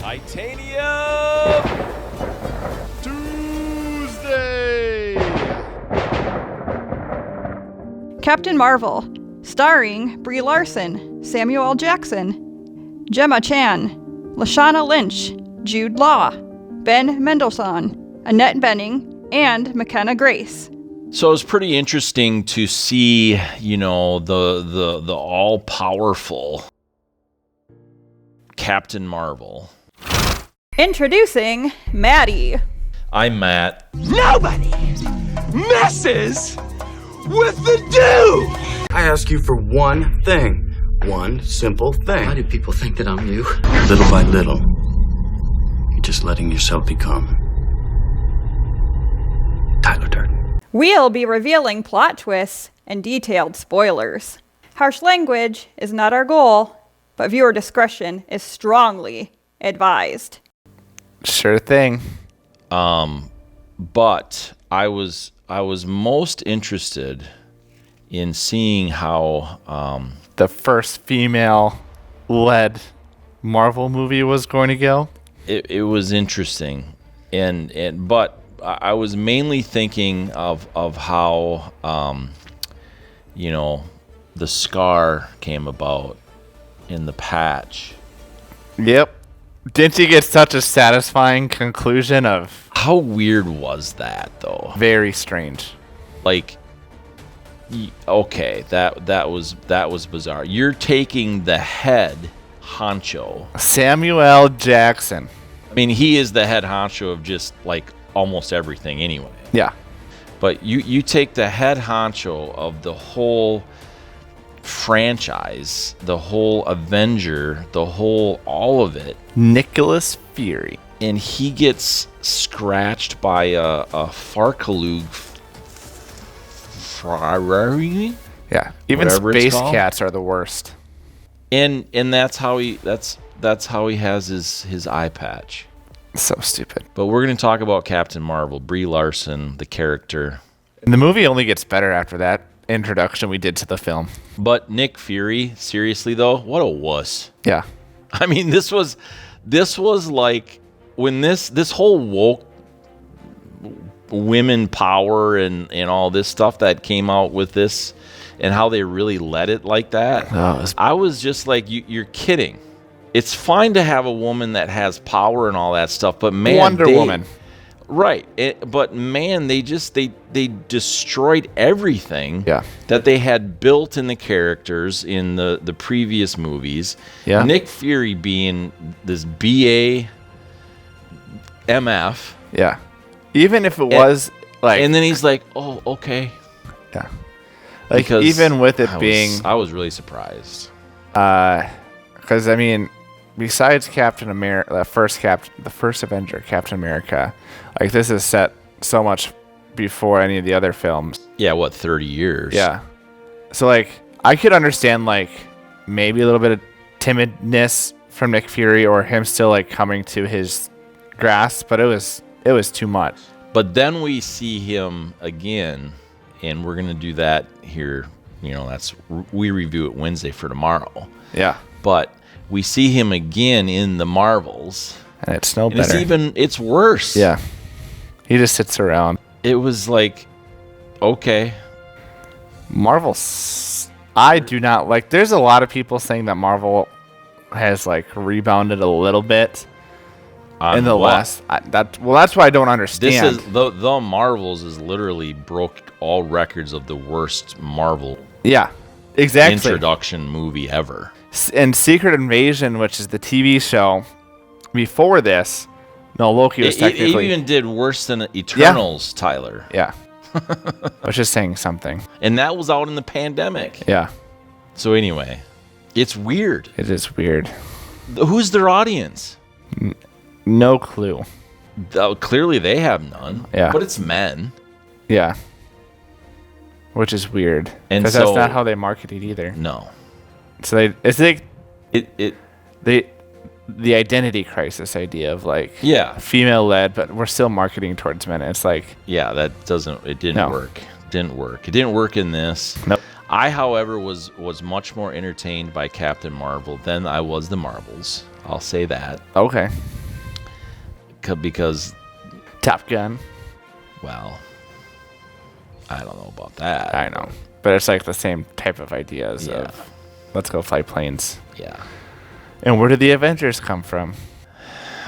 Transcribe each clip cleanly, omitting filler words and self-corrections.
Titanium Tuesday! Captain Marvel, starring Brie Larson, Samuel L. Jackson, Gemma Chan, Lashana Lynch, Jude Law, Ben Mendelsohn, Annette Bening, and McKenna Grace. So it's pretty interesting to see, the all-powerful Captain Marvel. Introducing Maddie. I'm Matt. Nobody messes with the dude! I ask you for one thing. One simple thing. Why do people think that I'm you? Little by little, you're just letting yourself become Tyler Durden. We'll be revealing plot twists and detailed spoilers. Harsh language is not our goal, but viewer discretion is strongly advised. Sure thing. But I was most interested in seeing how The first female-led Marvel movie was going to go. it was interesting, but I was mainly thinking of how the scar came about in the patch. Yep. Didn't you get such a satisfying conclusion of... How weird was that, though? Very strange. Like, okay, that was bizarre. You're taking the head honcho. Samuel L. Jackson. I mean, he is the head honcho of just like almost everything anyway. Yeah. But you take the head honcho of the whole franchise, the whole Avenger, all of it. Nicholas Fury. And he gets scratched by a Farkalug Ferrari. Yeah. Even Whatever it's space called. cats are the worst. And that's how he has his eye patch. So stupid. But we're going to talk about Captain Marvel, Brie Larson, the character. And the movie only gets better after that introduction we did to the film. But Nick Fury, seriously though, what a wuss. Yeah. I mean, this was like when this whole woke women power and all this stuff that came out with this and how they really let it like that. I was just like, you're kidding. It's fine to have a woman that has power and all that stuff, but man, Wonder Woman. Right. But man, they destroyed everything Yeah. that they had built in the characters in the previous movies. Yeah. Nick Fury being this BA MF. Yeah. Even if it was like... And then he's like, oh, okay. Yeah. Like, Because even with it being... I was really surprised. Because, I mean, besides Captain America, the first Avenger, Captain America, like, this is set so much before any of the other films. Yeah, 30 years? Yeah. So, like, I could understand, like, maybe a little bit of timidness from Nick Fury or him still, like, coming to his grasp, but it was too much. But then we see him again, and we're going to do that here. We review it Wednesday for tomorrow. Yeah. But we see him again in the Marvels. And it's no And better. it's worse. Yeah. He just sits around. It was like, okay. Marvel, I do not like. There's a lot of people saying that Marvel has like rebounded a little bit in the last. That's why I don't understand. This is the Marvels is literally broke all records of the worst Marvel Yeah, exactly. introduction movie ever. And Secret Invasion, which is the TV show before this. No, Loki was technically. It even did worse than Eternals, yeah. Tyler. Yeah. Which is saying something. And that was out in the pandemic. Yeah. So anyway, it's weird. It is weird. Who's their audience? No clue. Clearly they have none. Yeah. But it's men. Yeah. Which is weird. And because that's not how they market it either. No. So it's like the identity crisis idea of like female led, but we're still marketing towards men. It's like it didn't work. It didn't work in this. Nope. I, however, was much more entertained by Captain Marvel than I was the Marvels. I'll say that. Okay. because Top Gun. Well, I don't know about that. I know, but it's like the same type of ideas of let's go fly planes. Yeah. And where did the Avengers come from?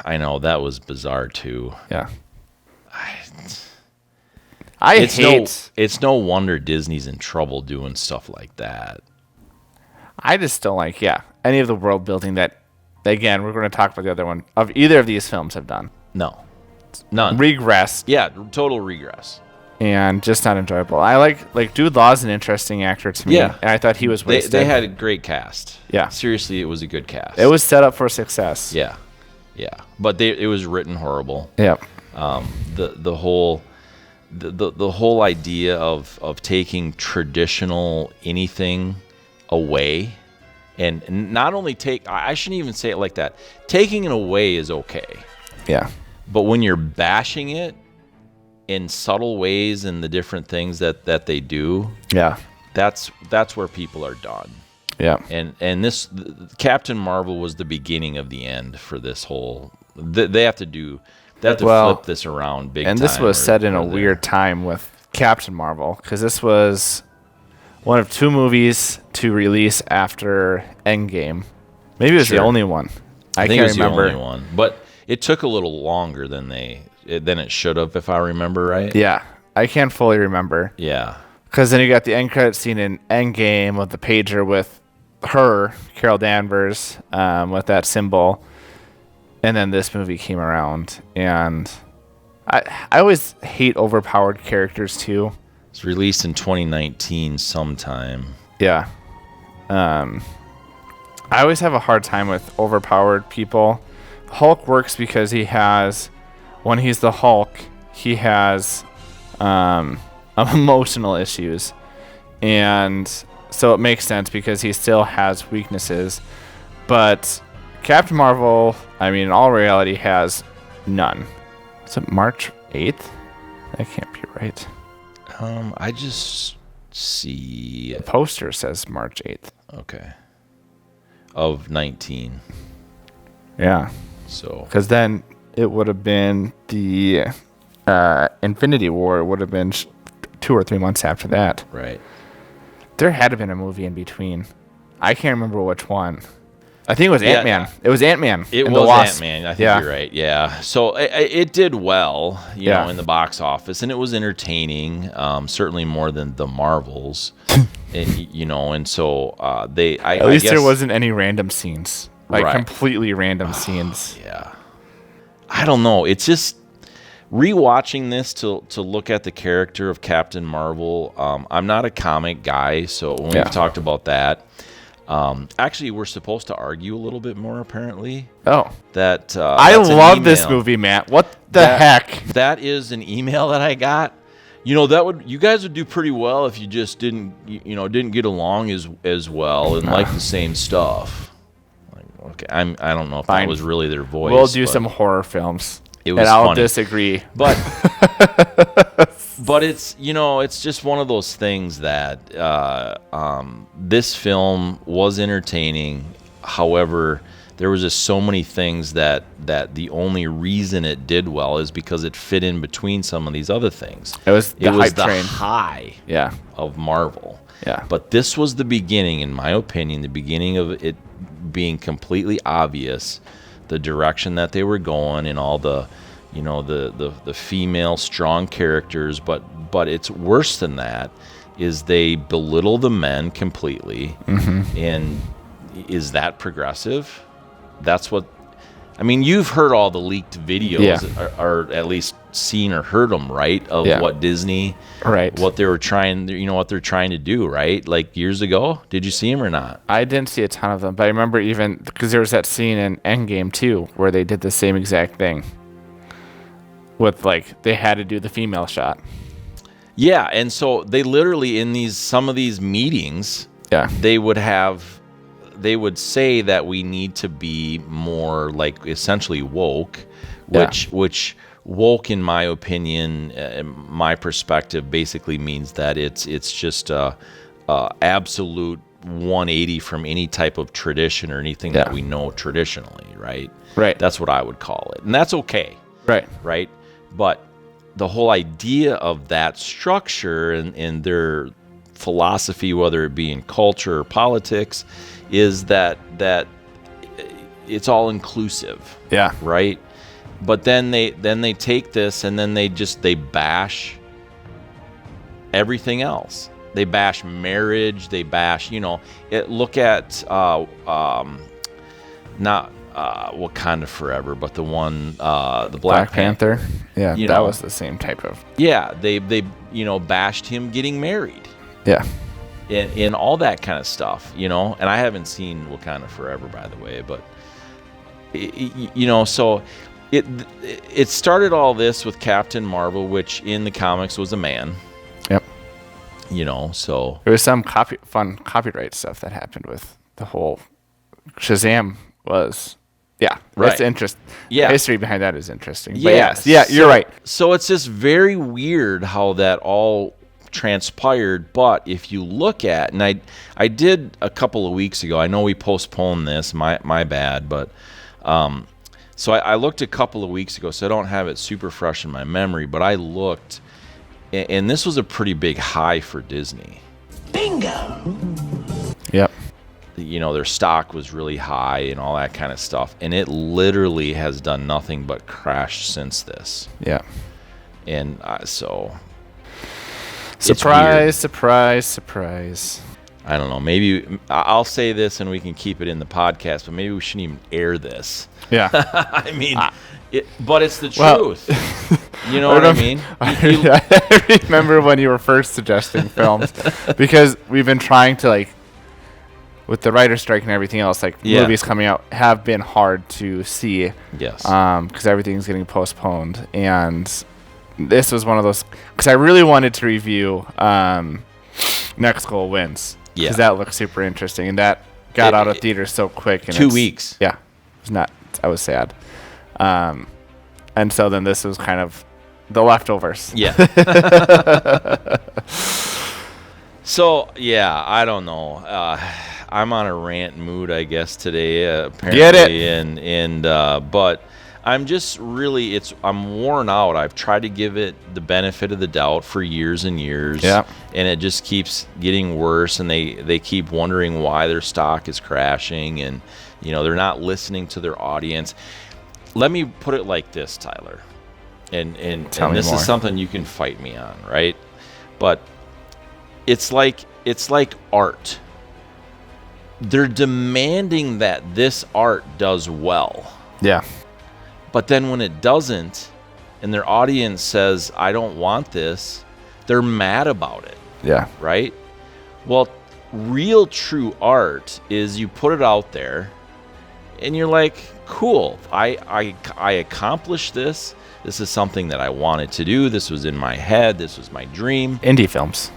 I know, that was bizarre too. Yeah. It's no wonder Disney's in trouble doing stuff like that. I just don't like, any of the world building that, again, we're going to talk about the other one, of either of these films have done. No. None. Regress. Yeah, total regress. And just not enjoyable. I like Jude Law's an interesting actor to me. Yeah. And I thought he was wasted. They had a great cast. Yeah. Seriously, it was a good cast. It was set up for success. Yeah. Yeah. But it was written horrible. Yeah. The whole idea of taking traditional anything away, and not only I shouldn't even say it like that. Taking it away is okay. Yeah. But when you're bashing it in subtle ways and the different things that they do, that's where people are done. Yeah. And this Captain Marvel was the beginning of the end for this whole. They have to flip this around big time. And this was set in a weird time with Captain Marvel, because this was one of 2 movies to release after Endgame. Maybe it was the only one. I think can't it was remember. The only one, but it took a little longer than it should have, if I remember right. Yeah, I can't fully remember. Yeah, because then you got the end credit scene in Endgame with the pager with her, Carol Danvers, with that symbol. And then this movie came around, and I always hate overpowered characters too. It's released in 2019 sometime. Yeah. I always have a hard time with overpowered people. Hulk works because when he's the Hulk, he has emotional issues. And so it makes sense because he still has weaknesses. But Captain Marvel, in all reality, has none. Is it March 8th? That can't be right. I just see... The poster says March 8th. Okay. Of 19. Yeah. So... Because then it would have been the Infinity War. It would have been 2 or 3 months after that. Right. There had to have been a movie in between. I can't remember which one. I think it was Ant-Man. It was Ant-Man. It was Ant-Man. I think you're right. Yeah. So it did well, you know, in the box office, and it was entertaining. Certainly more than the Marvels, and so they. At least guess, there wasn't any random scenes, completely random scenes. Yeah. I don't know. It's just rewatching this to look at the character of Captain Marvel. I'm not a comic guy, so when we've talked about that. Actually, we're supposed to argue a little bit more, apparently. Oh. That I love this movie, Matt. What the heck? That is an email that I got. You guys would do pretty well if you just didn't get along as well and like the same stuff. Like, okay, I don't know if that was really their voice. We'll do some horror films. It was I'll funny. disagree. But it's it's just one of those things that this film was entertaining. However, there was just so many things that the only reason it did well is because it fit in between some of these other things. It was the high of Marvel. Yeah. But this was the beginning, in my opinion, the beginning of it being completely obvious the direction that they were going and all the the female strong characters, but it's worse than that, is they belittle the men completely. And is that progressive? That's what you've heard all the leaked videos, or at least seen or heard them, right, of what Disney, what they were trying, what they're trying to do, right, like years ago. Did you see them or not? I didn't see a ton of them, but I remember even because there was that scene in Endgame too where they did the same exact thing with they had to do the female shot. Yeah, and so they literally in some of these meetings, they would say that we need to be more essentially woke, which woke, in my opinion, my perspective, basically means that it's just absolute 180 from any type of tradition or anything that we know traditionally, right? Right. That's what I would call it, and that's okay. Right. But the whole idea of that structure and their philosophy, whether it be in culture or politics, is that it's all inclusive. Yeah. Right. But then they take this and then they bash everything else. They bash marriage. They bash, look at not Wakanda Forever, but the one, the Black Panther. Yeah, that was the same type of. Yeah, they bashed him getting married. Yeah. And all that kind of stuff, and I haven't seen Wakanda Forever, by the way, but so it started all this with Captain Marvel, which in the comics was a man. Yep. So there was some fun copyright stuff that happened with the whole Shazam was. Yeah, right. That's interesting. Yeah, the history behind that is interesting. Yeah, but yes, yeah, you're right. So it's just very weird how that all transpired. But if you look at, and I did a couple of weeks ago. I know we postponed this. My bad. But so I looked a couple of weeks ago. So I don't have it super fresh in my memory. But I looked, and this was a pretty big high for Disney. Bingo. Yep. Their stock was really high and all that kind of stuff. And it literally has done nothing but crash since this. Yeah. And so... Surprise. I don't know. Maybe I'll say this and we can keep it in the podcast, but maybe we shouldn't even air this. Yeah. I mean, but it's the truth. You know what I mean? I remember when you were first suggesting films because we've been trying to with the writer's strike and everything else, movies coming out have been hard to see. Yes. Because everything's getting postponed. And this was one of those, because I really wanted to review Next Goal Wins. Yeah. Because that looked super interesting. And that got out of theaters so quick. And 2 weeks. Yeah. I was sad. And so then this was kind of the leftovers. Yeah. So, yeah, I don't know. I'm on a rant mood, I guess, today, apparently. Get it. And but I'm just really, I'm worn out. I've tried to give it the benefit of the doubt for years and years. Yeah. And it just keeps getting worse, and they keep wondering why their stock is crashing, and, they're not listening to their audience. Let me put it like this, Tyler. And this is something you can fight me on, right? But it's like art. They're demanding that this art does well. Yeah. But then when it doesn't, and their audience says, I don't want this, they're mad about it. Yeah. Right? Well, real true art is you put it out there, and you're like, cool, I accomplished this. This is something that I wanted to do. This was in my head. This was my dream. Indie films.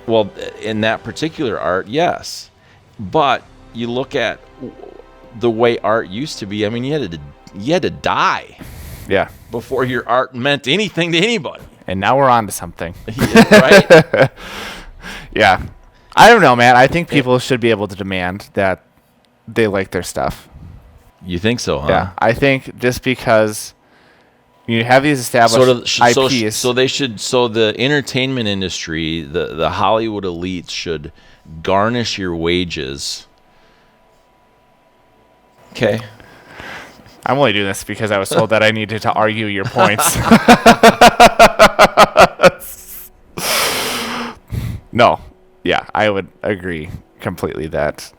Well, in that particular art, yes. But you look at the way art used to be. I mean, you had to die. Yeah. Before your art meant anything to anybody. And now we're on to something. Right? Yeah. I don't know, man. I think people should be able to demand that they like their stuff. You think so, huh? Yeah. I think just because you have these established IPs. So the entertainment industry, the Hollywood elites should garnish your wages. Okay. I'm only doing this because I was told that I needed to argue your points. No. Yeah, I would agree completely that.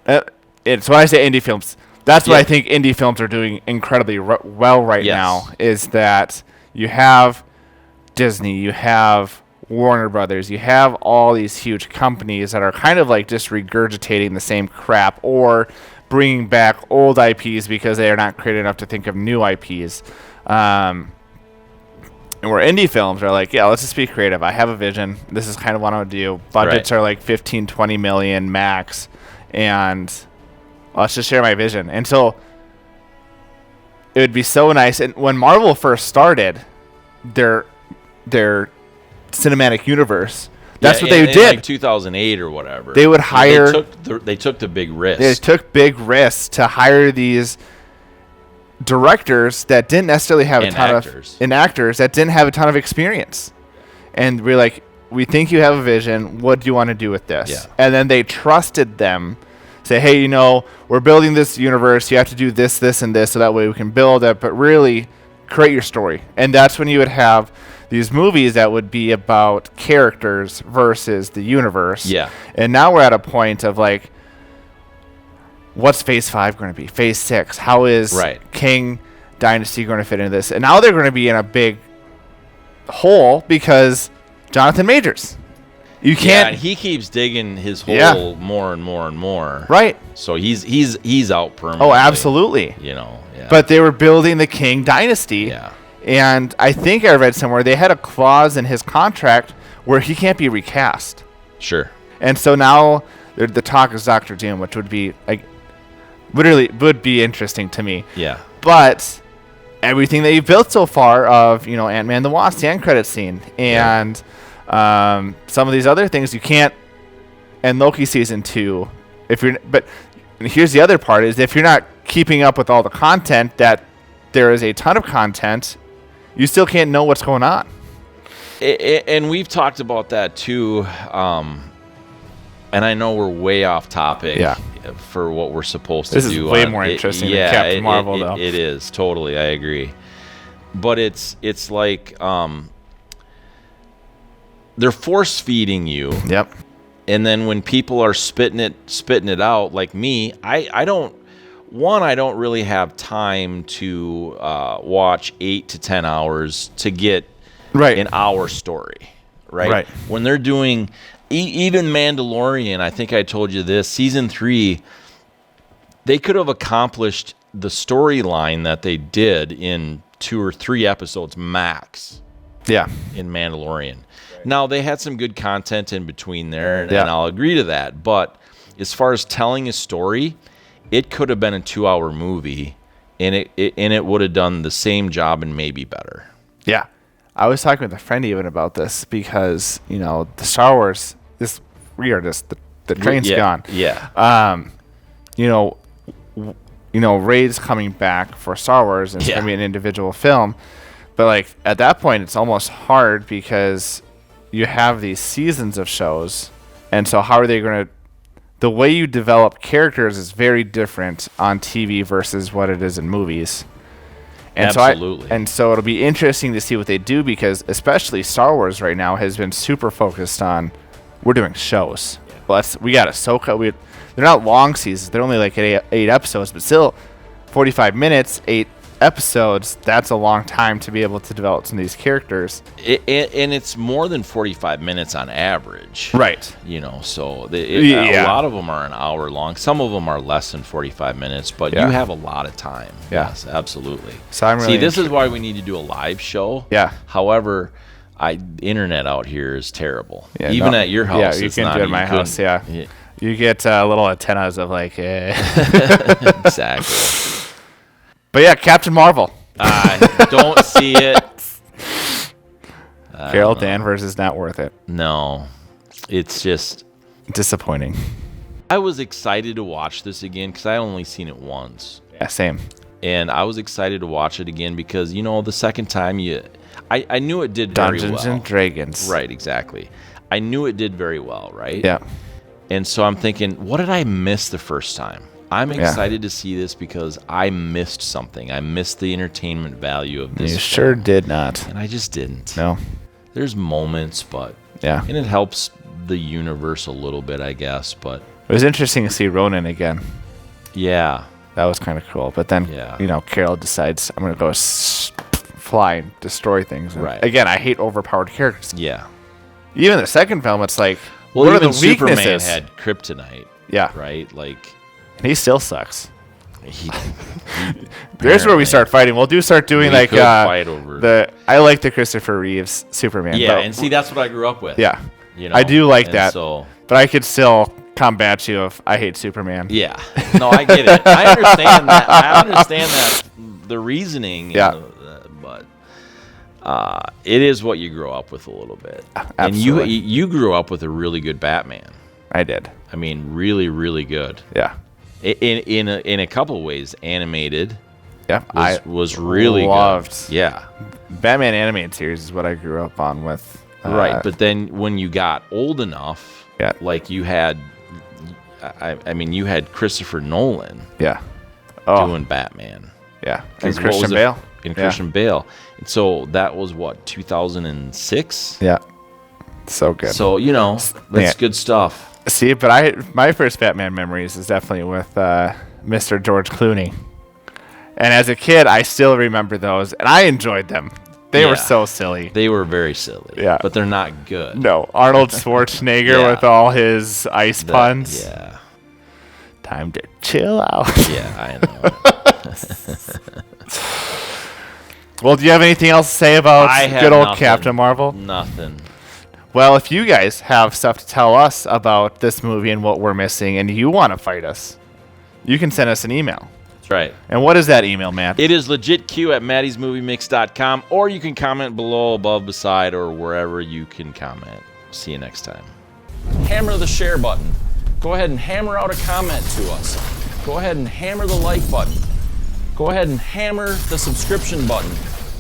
It's when I say indie films, that's what I think indie films are doing incredibly well right now, is that you have Disney, you have Warner Brothers, you have all these huge companies that are kind of like just regurgitating the same crap or bringing back old IPs because they are not creative enough to think of new IPs. And where indie films are like, yeah, let's just be creative. I have a vision. This is kind of what I want to do. Budgets are like 15, 20 million max. And let's just share my vision. And so it would be so nice. And when Marvel first started their cinematic universe, that's what they did. Like 2008 or whatever. They would hire. They took the big risk. They took big risks to hire these directors that didn't necessarily have a ton actors. and actors that didn't have a ton of experience. And we're like, we think you have a vision. What do you want to do with this? Yeah. And then they trusted them. Say, hey, we're building this universe. You have to do this, this, and this, so that way we can build it. But really, create your story. And that's when you would have these movies that would be about characters versus the universe. Yeah. And now we're at a point of like, what's Phase 5 going to be? Phase 6? How is King Dynasty going to fit into this? And now they're going to be in a big hole because Jonathan Majors. You can't. Yeah, he keeps digging his hole more and more and more. Right. So he's out permanently. Oh, absolutely. Yeah. But they were building the King Dynasty. Yeah. And I think I read somewhere they had a clause in his contract where he can't be recast. Sure. And so now the talk is Doctor Doom, which would be like literally would be interesting to me. Yeah. But everything that you've built so far of Ant-Man the Wasp, the end credit scene, and some of these other things you can't. And Loki season 2, but here's the other part is if you're not keeping up with all the content, that there is a ton of content, you still can't know what's going on. And we've talked about that too. And I know we're way off topic for what we're supposed to do. This is way more interesting than Captain Marvel, though. It is, totally. I agree. But it's like they're force feeding you. Yep. And then when people are spitting it out, like me, I don't really have time to watch 8 to 10 hours to get an hour story, right? When they're doing even Mandalorian, I think I told you this, season 3, they could have accomplished the storyline that they did in 2 or 3 episodes max. Yeah. In Mandalorian. Now, they had some good content in between there, and I'll agree to that. But as far as telling a story, it could have been a 2-hour movie, and it would have done the same job and maybe better. Yeah. I was talking with a friend even about this because, the Star Wars, the train's gone. Yeah. Rey's coming back for Star Wars, and it's going to be an individual film. But, like, at that point, it's almost hard because you have these seasons of shows, and so how are they going to... The way you develop characters is very different on TV versus what it is in movies. And Absolutely. So it'll be interesting to see what they do because especially Star Wars right now has been super focused on we're doing shows. Well, we got Ahsoka. They're not long seasons. They're only like 8 episodes, but still 45 minutes, 8 episodes. That's a long time to be able to develop some of these characters. And it's more than 45 minutes on average. Right. So a lot of them are an hour long. Some of them are less than 45 minutes, but you have a lot of time. Yeah. Yes, absolutely. So I'm really See, this is why we need to do a live show. Yeah. However, the internet out here is terrible. Yeah, Even at your house. Yeah, you can do it at my house. Yeah. You get little antennas of like. Exactly. But yeah, Captain Marvel. I don't see it. Carol Danvers is not worth it. No. It's just disappointing. I was excited to watch this again because I only seen it once. Yeah, same. And I was excited to watch it again because, the second time I knew it did very well. Dungeons and Dragons. Right, exactly. I knew it did very well, right? Yeah. And so I'm thinking, what did I miss the first time? I'm excited to see this because I missed something. I missed the entertainment value of this. You sure did not. And I just didn't. No. There's moments, but... Yeah. And it helps the universe a little bit, I guess, but... It was interesting to see Ronan again. Yeah. That was kind of cool. But then, Carol decides, I'm going to go fly and destroy things. And again, I hate overpowered characters. Yeah. Even the second film, it's like, what are the Superman weaknesses? Had kryptonite. Yeah. Right? Like... And he still sucks. There's where we start fighting. We'll start doing like fight over I like the Christopher Reeves Superman. Yeah, and see that's what I grew up with. Yeah. I do like that. So, but I could still combat you if I hate Superman. Yeah. No, I get it. I understand that. I understand that the reasoning. Yeah. But it is what you grow up with a little bit. Absolutely. And you grew up with a really good Batman. I did. I mean, really, really good. Yeah. In a couple ways, animated. Yeah, was really loved. good. Yeah. Batman animated series is what I grew up on with. Right, but then when you got old enough, Yeah. like you had, I mean, you had Christopher Nolan Yeah. doing Batman. Yeah. 'Cause And what was Christian it- Bale. And Yeah. Christian Bale. And so that was what, 2006? Yeah. So good. So, you know, that's Yeah. good stuff. See, but my first Batman memories is definitely with Mr. George Clooney. And as a kid, I still remember those, and I enjoyed them. They were Yeah. so silly. They were very silly. Yeah. But they're not good. No, Arnold Schwarzenegger Yeah. with all his ice puns. Yeah. Time to chill out. Yeah, I know. Well, do you have anything else to say about I have good old nothing. Captain Marvel? Nothing. Well, if you guys have stuff to tell us about this movie and what we're missing, and you want to fight us, you can send us an email. That's right. And what is that email, Matt? It is legitq at mattiesmoviemix.com, or you can comment below, above, beside, or wherever you can comment. See you next time. Hammer the share button. Go ahead and hammer out a comment to us. Go ahead and hammer the like button. Go ahead and hammer the subscription button.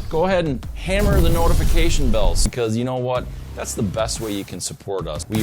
Go ahead and hammer the notification bells, because you know what? That's the best way you can support us. We